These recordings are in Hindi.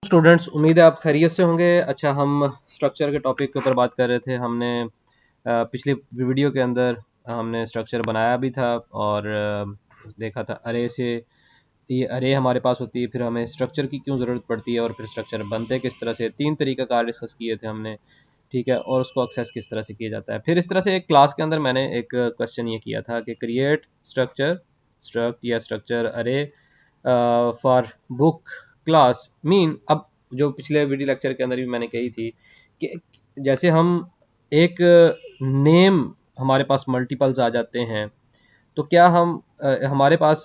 स्टूडेंट्स, उम्मीद है आप खैरियत से होंगे। अच्छा, हम स्ट्रक्चर के टॉपिक के ऊपर बात कर रहे थे। हमने पिछले वीडियो के अंदर हमने स्ट्रक्चर बनाया भी था और देखा था अरे से ये अरे हमारे पास होती है, फिर हमें स्ट्रक्चर की क्यों ज़रूरत पड़ती है और फिर स्ट्रक्चर बनते किस तरह से। 3 तरीका कार डिस्कस किए थे हमने, ठीक है, और उसको एक्सेस किस तरह से किया जाता है। फिर इस तरह से एक क्लास के अंदर मैंने एक क्वेश्चन ये किया था कि क्रिएट स्ट्रक्चर अरे फॉर बुक क्लास मीन। अब जो पिछले वीडियो लेक्चर के अंदर भी मैंने कही थी कि जैसे हम एक नेम हमारे पास मल्टीपल्स आ जाते हैं, तो क्या हम हमारे पास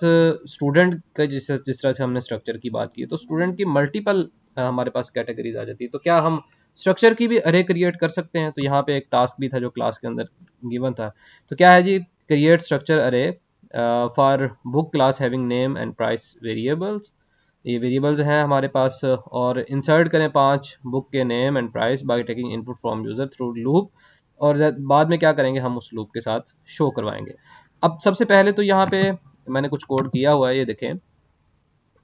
स्टूडेंट का जिस तरह से हमने स्ट्रक्चर की बात की, तो स्टूडेंट की मल्टीपल हमारे पास कैटेगरीज आ जाती है। तो क्या हम स्ट्रक्चर की भी अरे क्रिएट कर सकते हैं? तो यहाँ पे एक टास्क भी था जो क्लास के अंदर गिवन था। तो क्या है जी, क्रिएट स्ट्रक्चर अरे for book class having name and price variables. ये वेरिएबल्स हैं हमारे पास, और इंसर्ट करें 5 बुक के name and price by taking input from user through loop. और बाद में क्या करेंगे, हम उस लूप के साथ शो करवाएंगे। अब सबसे पहले तो यहाँ पे मैंने कुछ कोड किया हुआ है, ये देखें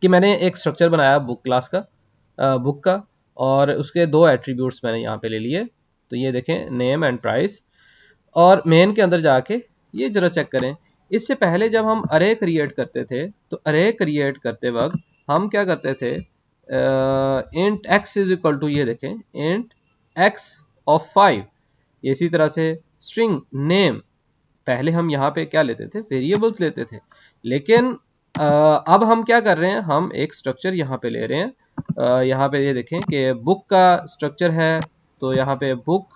कि मैंने एक स्ट्रक्चर बनाया बुक क्लास का, बुक का, और उसके 2 एट्रीब्यूट्स मैंने यहाँ पे ले लिए। तो ये देखें, नेम एंड प्राइस। और मेन के अंदर जाके ये जरा चेक करें, इससे पहले जब हम अरे क्रिएट करते थे तो अरे क्रिएट करते वक्त हम क्या करते थे, int x is equal to, ये देखें, इंट एक्स ऑफ 5। इसी तरह से स्ट्रिंग नेम, पहले हम यहाँ पे क्या लेते थे, वेरिएबल्स लेते थे। लेकिन अब हम क्या कर रहे हैं, हम एक स्ट्रक्चर यहाँ पे ले रहे हैं। यहाँ पे ये देखें कि बुक का स्ट्रक्चर है, तो यहाँ पे बुक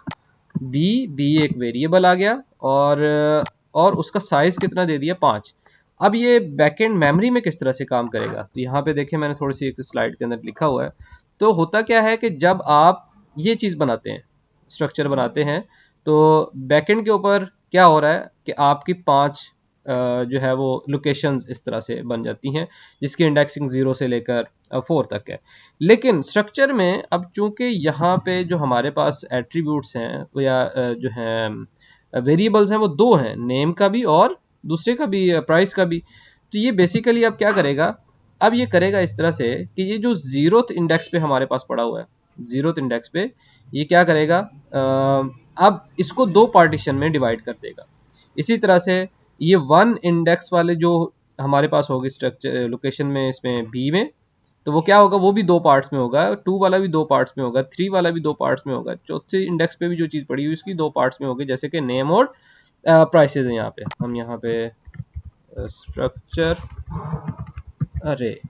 बी एक वेरिएबल आ गया, और उसका साइज कितना दे दिया, 5। अब ये बैकएंड मेमोरी में किस तरह से काम करेगा, तो यहाँ पे देखें मैंने थोड़ी सी एक स्लाइड के अंदर लिखा हुआ है। तो होता क्या है कि जब आप ये चीज़ बनाते हैं, स्ट्रक्चर बनाते हैं, तो बैकएंड के ऊपर क्या हो रहा है कि आपकी 5 जो है वो लोकेशंस इस तरह से बन जाती हैं, जिसकी इंडेक्सिंग 0 से लेकर 4 तक है। लेकिन स्ट्रक्चर में अब चूंकि यहाँ पे जो हमारे पास एट्रीब्यूट्स हैं वो या जो हैं वेरिएबल्स हैं, वो 2 हैं, नेम का भी और दूसरे का भी, प्राइस का भी। तो ये बेसिकली अब क्या करेगा, अब ये करेगा इस तरह से कि ये जो 0th इंडेक्स पे हमारे पास पड़ा हुआ है, 0th इंडेक्स पे ये क्या करेगा, अब इसको 2 पार्टीशन में डिवाइड कर देगा। इसी तरह से ये 1 इंडेक्स वाले जो हमारे पास होगी स्ट्रक्चर लोकेशन में, इसमें बी में, तो वो क्या होगा, वो भी 2 पार्ट्स में होगा। 2 वाला भी 2 पार्ट्स में होगा, 3 वाला भी 2 पार्ट्स में होगा, चौथे इंडेक्स पे भी जो चीज़ पड़ी हुई उसकी 2 पार्ट्स में होगी, जैसे कि नेम और प्राइसेस हैं। यहाँ पे हम यहाँ पे स्ट्रक्चर अरे,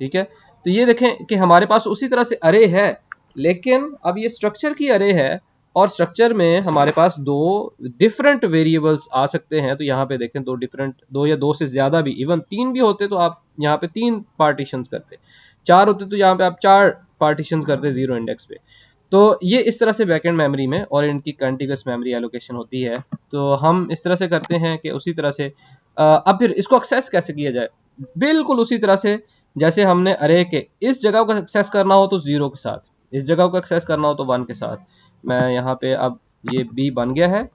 ठीक है। तो ये देखें कि हमारे पास उसी तरह से अरे है, लेकिन अब ये स्ट्रक्चर की अरे है, और स्ट्रक्चर में हमारे पास 2 डिफरेंट वेरिएबल्स आ सकते हैं। तो यहाँ पे देखें 2 डिफरेंट, 2 या 2 से ज़्यादा भी, इवन 3 भी होते तो आप यहाँ पे 3 पार्टीशंस करते, 4 होते तो यहाँ पे आप 4 पार्टीशंस करते 0 इंडेक्स पे। तो ये इस तरह से बैकएंड मेमोरी में और इनकी कंटिन्यूअस मेमोरी एलोकेशन होती है। तो हम इस तरह से करते हैं कि उसी तरह से अब फिर इसको एक्सेस कैसे किया जाए, बिल्कुल उसी तरह से जैसे हमने अरे के इस जगह को एक्सेस करना हो तो 0 के साथ, इस जगह को एक्सेस करना हो तो 1 के साथ। मैं यहाँ पे अब ये बी बन गया है।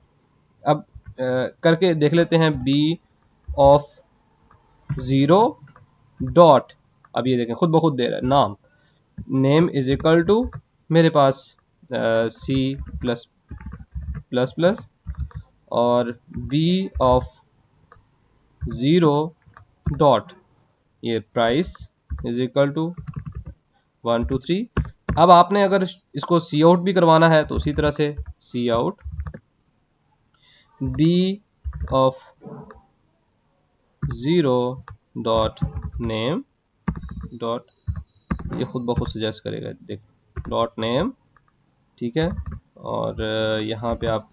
अब करके देख लेते हैं, बी ऑफ 0 डॉट, अब ये देखें खुद ब खुद दे रहा है नाम, नेम इज इक्वल टू मेरे पास सी प्लस प्लस प्लस, और बी ऑफ 0 डॉट ये प्राइस इज इक्वल टू 1 2 3। अब आपने अगर इसको सी आउट भी करवाना है तो उसी तरह से cout b of 0 dot name dot, ये खुद ब खुद सजेस्ट करेगा, देख, डॉट नेम, ठीक है। और यहाँ पे आप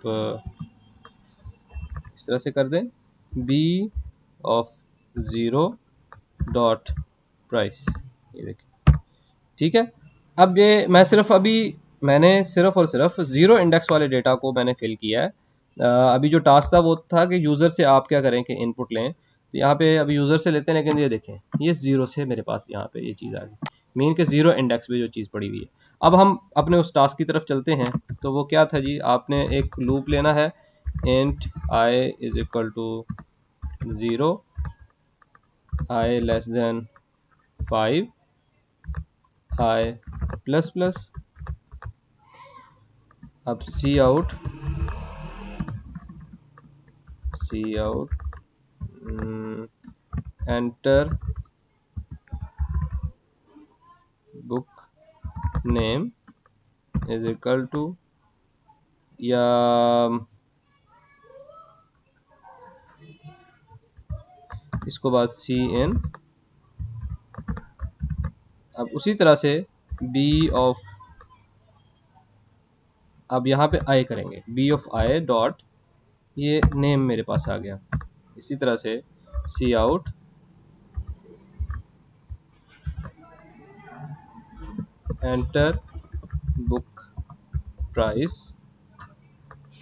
इस तरह से कर दें, बी ऑफ 0 डॉट प्राइस, ये देखिए, ठीक है। अब ये मैं सिर्फ अभी मैंने सिर्फ और सिर्फ 0 इंडेक्स वाले डेटा को मैंने फिल किया है। अभी जो टास्क था वो था कि यूज़र से आप क्या करें कि इनपुट लें। तो यहाँ पे अभी यूज़र से लेते हैं, लेकिन ये देखें ये 0 से मेरे पास यहाँ पे ये चीज़ आ गई, मीन के 0 इंडेक्स पे जो चीज़ पड़ी हुई है। अब हम अपने उस टास्क की तरफ चलते हैं। तो वो क्या था जी, आपने एक लूप लेना है, int I is equal to 0, I less than 5, I plus plus. अब cout enter book name is equal to, या इसको बाद सी इन। अब उसी तरह से बी ऑफ, अब यहाँ पे आई करेंगे, बी ऑफ आई डॉट, ये नेम मेरे पास आ गया। इसी तरह से cout enter book price,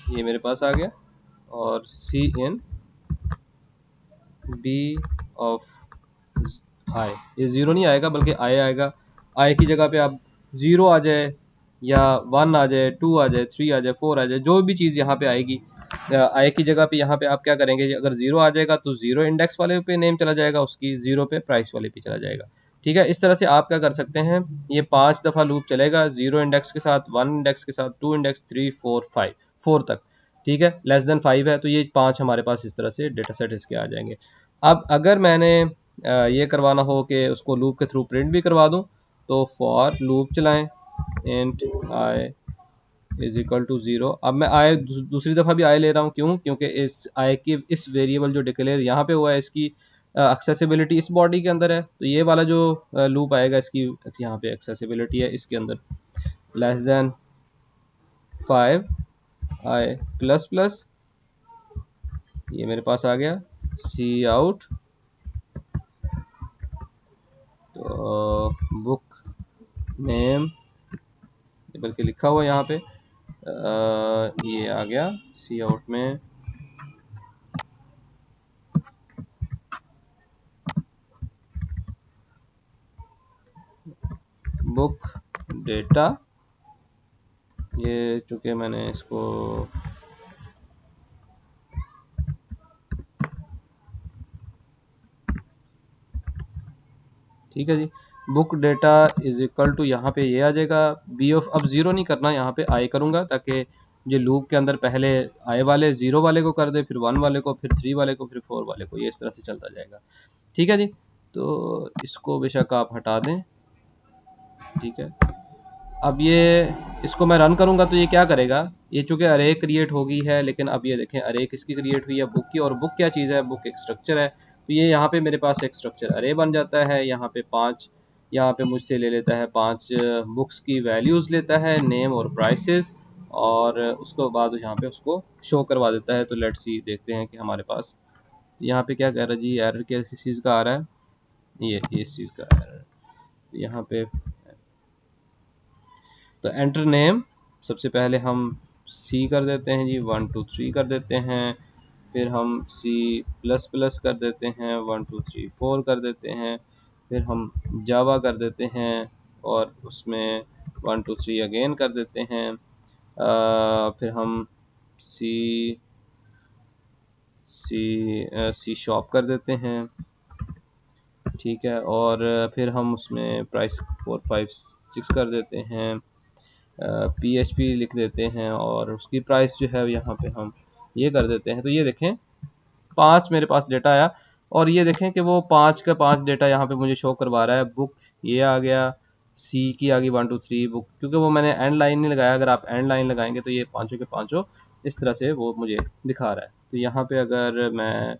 ये मेरे पास आ गया। और सी इन बी ऑफ आई, ये ज़ीरो नहीं आएगा बल्कि आई आएगा। आई की जगह पे आप ज़ीरो आ जाए या 1 आ जाए, 2 आ जाए, 3 आ जाए, 4 आ जाए, जो भी चीज़ यहाँ पे आएगी आई की जगह पे, यहाँ पे आप क्या करेंगे, अगर ज़ीरो आ जाएगा तो ज़ीरो इंडेक्स वाले पे नेम चला जाएगा, उसकी ज़ीरो पे प्राइस वाले पे चला जाएगा। ठीक है, इस तरह से आप क्या कर सकते हैं, ये 5 दफ़ा लूप चलेगा, ज़ीरो इंडेक्स के साथ, 1 इंडेक्स के साथ, 2 इंडेक्स, 3, 4, 5, 4 तक। ठीक है, लेस देन 5 है तो ये 5 हमारे पास इस तरह से डेटा सेट इसके आ जाएंगे। अब अगर मैंने ये करवाना हो कि उसको लूप के थ्रू प्रिंट भी करवा दूं, तो फॉर लूप चलाएं, int I is equal to 0। अब मैं आई दूसरी दफ़ा भी आई ले रहा हूँ, क्यों? क्योंकि इस आई की इस वेरिएबल जो डिक्लेयर यहाँ पे हुआ है, इसकी एक्सेसिबिलिटी इस बॉडी के अंदर है, तो ये वाला जो लूप आएगा इसकी यहाँ पे एक्सेसिबिलिटी है इसके अंदर, less than 5 I plus plus, ये मेरे पास आ गया। सी आउट तो बुक नेम, बल्कि लिखा हुआ यहाँ पे ये आ गया सी आउट में बुक डेटा। ये चूंकि मैंने इसको ठीक है जी, book data is equal to, यहाँ पे ये आ जाएगा बी ऑफ, अब ज़ीरो नहीं करना, यहाँ पे आई करूँगा ताकि जो लूप के अंदर पहले आई वाले ज़ीरो वाले को कर दे, फिर 1 वाले को, फिर 3 वाले को, फिर 4 वाले को, ये इस तरह से चलता जाएगा। ठीक है जी, तो इसको बेशक आप हटा दें। ठीक है, अब ये इसको मैं रन करूंगा तो ये क्या करेगा, ये चूंकि अरे क्रिएट होगी है, लेकिन अब ये देखें अरे किसकी क्रिएट हुई है, बुक की। और बुक क्या चीज़ है, बुक एक स्ट्रक्चर है, तो ये यहाँ पे मेरे पास एक स्ट्रक्चर अरे बन जाता है। यहाँ पे 5, यहाँ पे मुझसे ले लेता है 5 बुक्स की वैल्यूज़ लेता है, नेम और प्राइसेस, और उसके बाद यहाँ पे उसको शो करवा देता है। तो लेट्स सी, देखते हैं कि हमारे पास यहाँ पे क्या कह रहा है जी, एरर किस चीज़ का आ रहा है, ये इस चीज़ का एरर। यहाँ पे तो एंटर नेम, सबसे पहले हम सी कर देते हैं जी, 1 2 3 कर देते हैं, फिर हम सी प्लस प्लस कर देते हैं, 1 2 3 4 कर देते हैं, फिर हम जावा कर देते हैं और उसमें 1 2 3 अगेन कर देते हैं, फिर हम सी सी शॉप कर देते हैं। ठीक है, और फिर हम उसमें प्राइस 4 5 6 कर देते हैं, PHP लिख देते हैं, और उसकी प्राइस जो है यहाँ पे हम ये कर देते हैं। तो ये देखें 5 मेरे पास डेटा आया, और ये देखें कि वो 5 का 5 डेटा यहाँ पे मुझे शो करवा रहा है। बुक ये आ गया, सी की आ गई 1 2 3 बुक, क्योंकि वो मैंने एंड लाइन नहीं लगाया। अगर आप एंड लाइन लगाएंगे तो ये पाँचों के पाँचों इस तरह से वो मुझे दिखा रहा है। तो यहाँ पे अगर मैं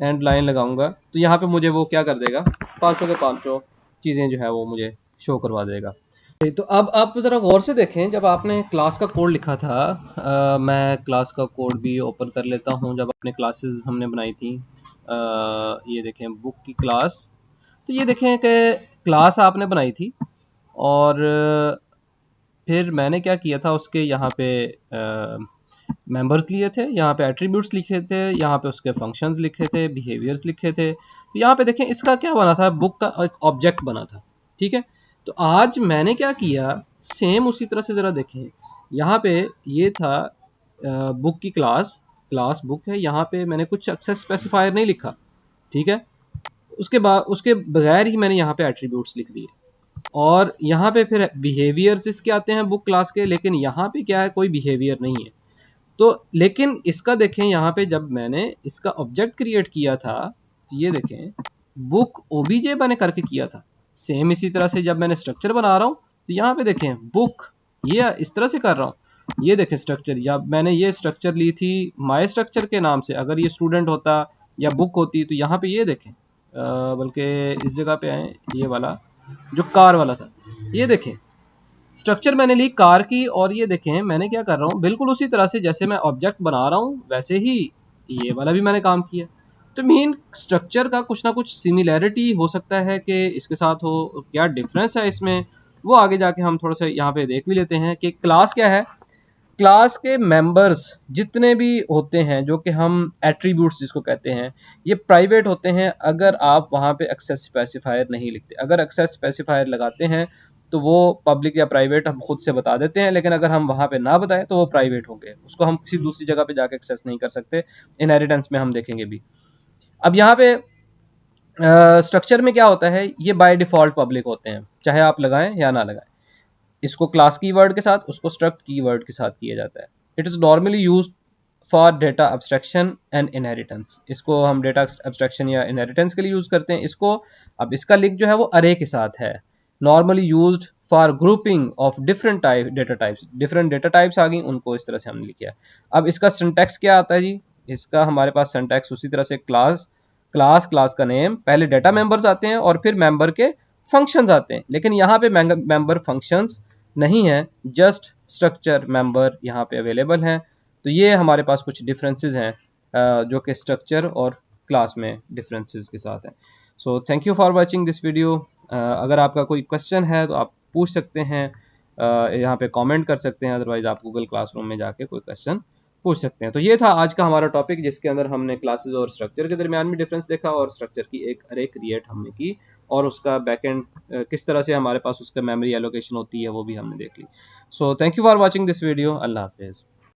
एंड लाइन लगाऊंगा तो यहाँ पे मुझे वो क्या कर देगा, 500 के 500 चीज़ें जो है वो मुझे शो करवा देगा। तो अब आप ज़रा गौर से देखें, जब आपने क्लास का कोड लिखा था, मैं क्लास का कोड भी ओपन कर लेता हूँ, जब अपने क्लासेस हमने बनाई थी, ये देखें बुक की क्लास। तो ये देखें कि क्लास आपने बनाई थी, और फिर मैंने क्या किया था, उसके यहाँ पे मेंबर्स लिए थे, यहाँ पे एट्रीब्यूट्स लिखे थे, यहाँ पे उसके फंक्शंस लिखे थे, बिहेवियर्स लिखे थे। तो यहाँ पे देखें इसका क्या बना था, बुक का एक ऑब्जेक्ट बना था। ठीक है, तो आज मैंने क्या किया, सेम उसी तरह से ज़रा देखें, यहाँ पे ये था बुक की क्लास, क्लास बुक है, यहाँ पे मैंने कुछ एक्सेस स्पेसिफायर नहीं लिखा। ठीक है, उसके बगैर ही मैंने यहाँ पे एट्रीब्यूट्स लिख दिए। और यहाँ पे फिर बिहेवियर्स इसके आते हैं बुक क्लास के, लेकिन यहाँ पे क्या है, कोई बिहेवियर नहीं है। तो लेकिन इसका देखें, यहाँ पे जब मैंने इसका ऑब्जेक्ट क्रिएट किया था, तो ये देखें बुक ओबीजे मैंने करके किया था। सेम इसी तरह से जब मैंने स्ट्रक्चर बना रहा हूँ, तो यहाँ पे देखें बुक, ये इस तरह से कर रहा हूँ। ये देखें स्ट्रक्चर, या मैंने ये स्ट्रक्चर ली थी माई स्ट्रक्चर के नाम से। अगर ये स्टूडेंट होता या बुक होती, तो यहाँ पे ये देखें, बल्कि इस जगह पे आए, ये वाला जो कार वाला था, ये देखें स्ट्रक्चर मैंने ली कार की। और ये देखें मैंने क्या कर रहा हूँ, बिल्कुल उसी तरह से जैसे मैं ऑब्जेक्ट बना रहा हूँ वैसे ही ये वाला भी मैंने काम किया। तो मीन स्ट्रक्चर का कुछ ना कुछ सिमिलैरिटी हो सकता है कि इसके साथ हो, क्या डिफरेंस है इसमें, वो आगे जाके हम थोड़ा सा यहाँ पे देख भी लेते हैं कि क्लास क्या है। क्लास के मेंबर्स जितने भी होते हैं, जो कि हम एट्रीब्यूट्स जिसको कहते हैं, ये प्राइवेट होते हैं अगर आप वहाँ पे एक्सेस स्पेसिफायर नहीं लिखते। अगर एक्सेस स्पेसिफायर लगाते हैं तो वो पब्लिक या प्राइवेट हम खुद से बता देते हैं, लेकिन अगर हम वहाँ पे ना बताएं तो वो प्राइवेट होंगे, उसको हम किसी दूसरी जगह पे जाके एक्सेस नहीं कर सकते। इनहेरिटेंस में हम देखेंगे भी। अब यहाँ पे स्ट्रक्चर में क्या होता है, ये बाय डिफॉल्ट पब्लिक होते हैं, चाहे आप लगाएं या ना लगाएं। इसको क्लास कीवर्ड के साथ, उसको स्ट्रक्ट कीवर्ड के साथ किया जाता है। It is normally use for data abstraction and inheritance. इसको हम डेटा एब्स्ट्रैक्शन या इनहेरिटेंस के लिए यूज करते हैं इसको। अब इसका लिंक जो है वो अरे के साथ है। Normally used for grouping of different type data types. Different data types आ गई, उनको इस तरह से हमने लिखा है। अब इसका सिंटैक्स क्या आता है जी, इसका हमारे पास सिंटैक्स उसी तरह से क्लास क्लास का नेम, पहले डेटा मेंबर्स आते हैं और फिर मेंबर के फंक्शंस आते हैं। लेकिन यहाँ पे मेंबर फंक्शंस नहीं है, जस्ट स्ट्रक्चर मेंबर यहाँ पे अवेलेबल हैं। तो ये हमारे पास कुछ डिफरेंसेस हैं जो कि स्ट्रक्चर और क्लास में डिफरेंसेस के साथ हैं। सो thank you for watching this video. अगर आपका कोई क्वेश्चन है तो आप पूछ सकते हैं, यहाँ पे कमेंट कर सकते हैं, अदरवाइज आप गूगल क्लासरूम में जाके कोई क्वेश्चन पूछ सकते हैं। तो ये था आज का हमारा टॉपिक, जिसके अंदर हमने क्लासेस और स्ट्रक्चर के दरमियान भी डिफरेंस देखा, और स्ट्रक्चर की एक अरे क्रिएट हमने की, और उसका बैकएंड किस तरह से हमारे पास उसका मेमोरी एलोकेशन होती है वो भी हमने देख ली। So thank you for watching this video. अल्लाह हाफिज़।